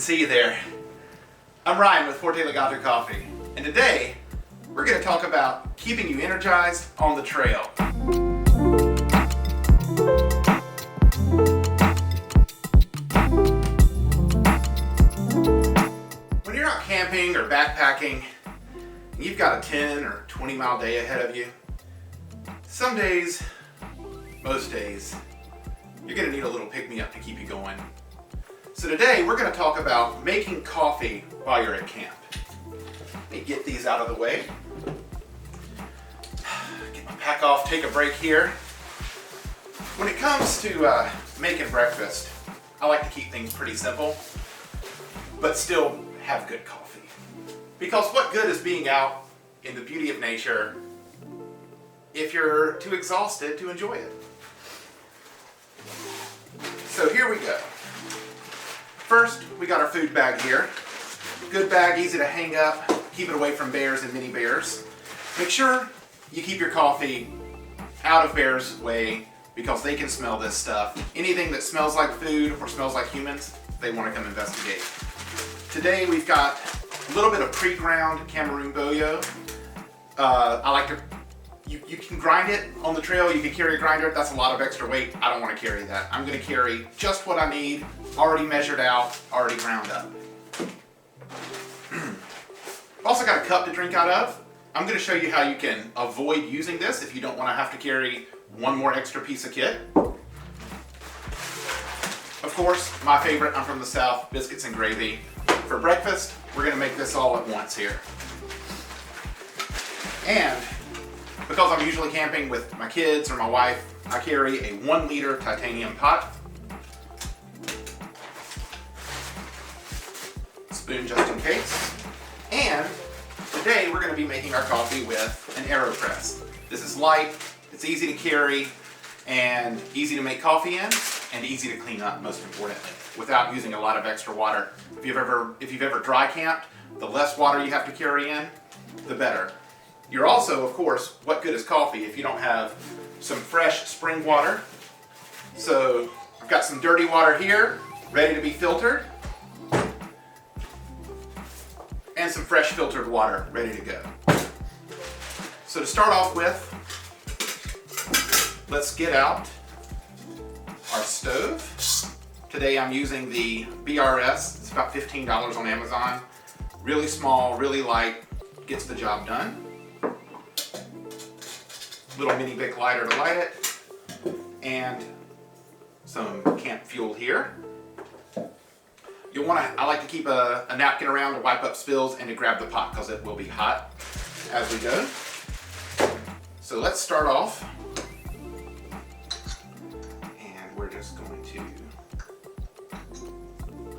see you there. I'm Ryan with Forte Legato Coffee, and today we're going to talk about keeping you energized on the trail. When you're out camping or backpacking, and you've got a 10 or 20 mile day ahead of you, some days, most days, you're going to need a little pick-me-up to keep you going. So today we're going to talk about making coffee while you're at camp. Let me get these out of the way. Get my pack off, take a break here. When it comes to making breakfast, I like to keep things pretty simple, but still have good coffee. Because what good is being out in the beauty of nature if you're too exhausted to enjoy it? So here we go. First, we got our food bag here. Good bag, easy to hang up, keep it away from bears and mini bears. Make sure you keep your coffee out of bears' way because they can smell this stuff. Anything that smells like food or smells like humans, they want to come investigate. Today we've got a little bit of pre-ground Cameroon boyo. I like to You can grind it on the trail, you can carry a grinder, that's a lot of extra weight. I don't want to carry that. I'm going to carry just what I need, already measured out, already ground up. I've also got a cup to drink out of. I'm going to show you how you can avoid using this if you don't want to have to carry one more extra piece of kit. Of course, my favorite, I'm from the South, biscuits and gravy. For breakfast, we're going to make this all at once here. And because I'm usually camping with my kids or my wife, I carry a 1 liter titanium pot. Spoon just in case. And today we're going to be making our coffee with an AeroPress. This is light, it's easy to carry, and easy to make coffee in, and easy to clean up, most importantly, without using a lot of extra water. If you've ever dry camped, the less water you have to carry in, the better. You're also, of course, what good is coffee if you don't have some fresh spring water? So I've got some dirty water here, ready to be filtered, and some fresh filtered water ready to go. So to start off with, let's get out our stove. Today I'm using the BRS. It's about $15 on Amazon. Really small, really light, gets the job done. Little mini Bic lighter to light it, and some camp fuel here. You'll want to, I like to keep a napkin around to wipe up spills and to grab the pot because it will be hot as we go. So let's start off, and we're just going to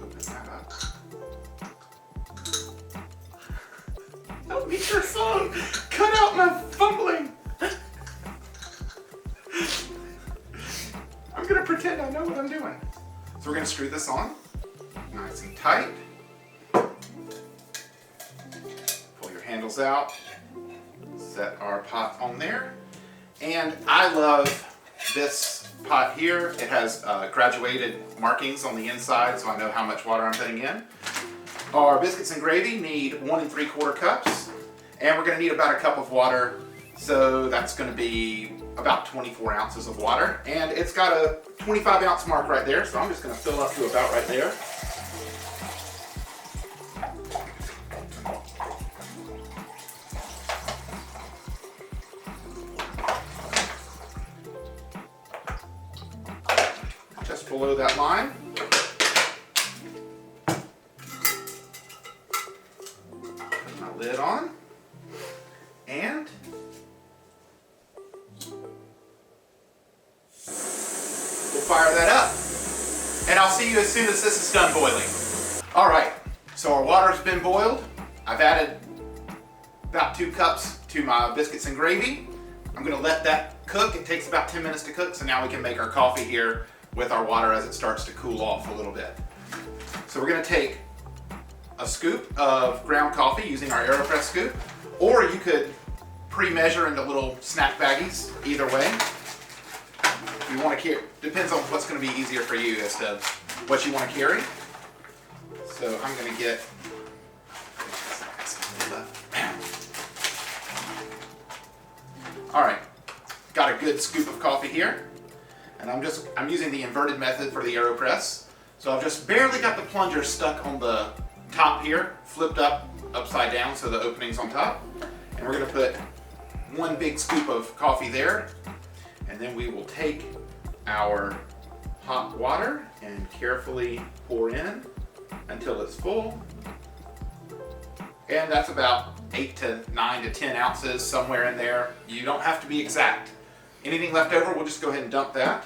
open that up. Help me, your song! Cut out my fumbling! I'm going to pretend I know what I'm doing. So we're going to screw this on, nice and tight. Pull your handles out, set our pot on there. And I love this pot here. It has graduated markings on the inside so I know how much water I'm putting in. Our biscuits and gravy need 1 3/4 cups. And we're going to need about a cup of water. So that's going to be about 24 ounces of water, and it's got a 25 ounce mark right there, so I'm just going to fill up to about right there. Just below that line. Put my lid on, and fire that up. And I'll see you as soon as this is done boiling. All right, so our water's been boiled. I've added about 2 cups to my biscuits and gravy. I'm gonna let that cook. It takes about 10 minutes to cook, so now we can make our coffee here with our water as it starts to cool off a little bit. So we're gonna take a scoop of ground coffee using our AeroPress scoop, or you could pre-measure into little snack baggies, either way. You want to carry, depends on what's going to be easier for you as to what you want to carry. So I'm going to get all right, got a good scoop of coffee here, and I'm using the inverted method for the AeroPress. So I've just barely got the plunger stuck on the top here, flipped upside down so the opening's on top. And we're going to put one big scoop of coffee there, and then we will take our hot water and carefully pour in until it's full. And that's about 8 to 9 to 10 ounces, somewhere in there. You don't have to be exact. Anything left over, we'll just go ahead and dump that.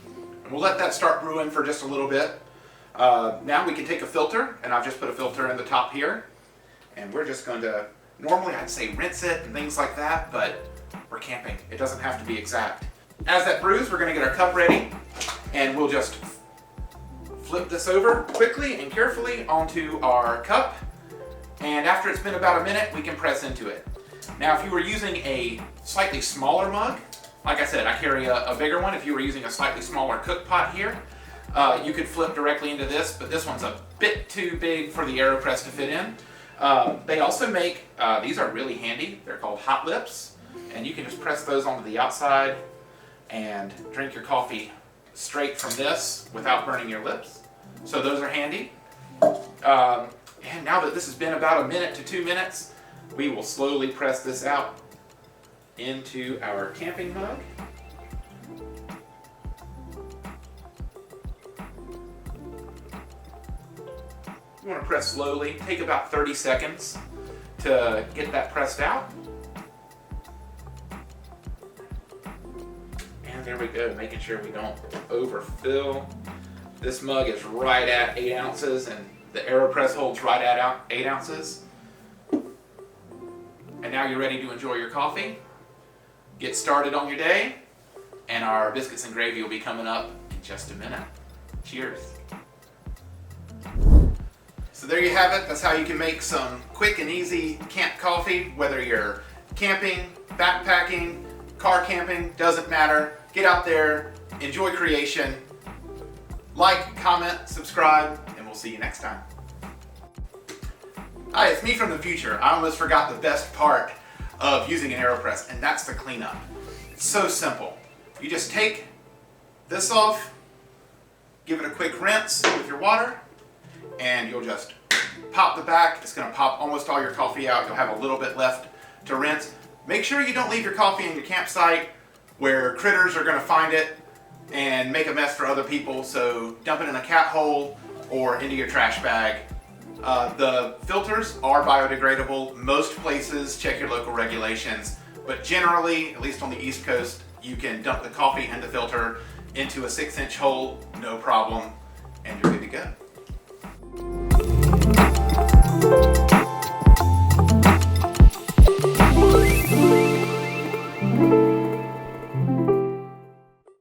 And we'll let that start brewing for just a little bit. Now we can take a filter, and I've just put a filter in the top here. And we're just going to, normally I'd say rinse it and things like that, but we're camping. It doesn't have to be exact. As that brews, we're going to get our cup ready, and we'll just flip this over quickly and carefully onto our cup. And after it's been about a minute, we can press into it. Now, if you were using a slightly smaller mug, like I said, I carry a bigger one. If you were using a slightly smaller cook pot here, you could flip directly into this, but this one's a bit too big for the AeroPress to fit in. They also make, these are really handy. They're called hot lips, and you can just press those onto the outside and drink your coffee straight from this without burning your lips. So those are handy. And now that this has been about 1 to 2 minutes, we will slowly press this out into our camping mug. You want to press slowly. Take about 30 seconds to get that pressed out. And there we go, making sure we don't overfill. This mug is right at 8 ounces, and the AeroPress holds right at 8 ounces. And now you're ready to enjoy your coffee. Get started on your day, and our biscuits and gravy will be coming up in just a minute. Cheers. So there you have it. That's how you can make some quick and easy camp coffee, whether you're camping, backpacking, car camping, doesn't matter. Get out there, enjoy creation. Like, comment, subscribe, and we'll see you next time. Hi, it's me from the future. I almost forgot the best part of using an AeroPress, and that's the cleanup. It's so simple. You just take this off, give it a quick rinse with your water, and you'll just pop the back. It's going to pop almost all your coffee out. You'll have a little bit left to rinse. Make sure you don't leave your coffee in your campsite where critters are going to find it and make a mess for other people, so dump it in a cat hole or into your trash bag. The filters are biodegradable. Most places, check your local regulations, but generally, at least on the East Coast, you can dump the coffee and the filter into a 6-inch hole, no problem, and you're good to go.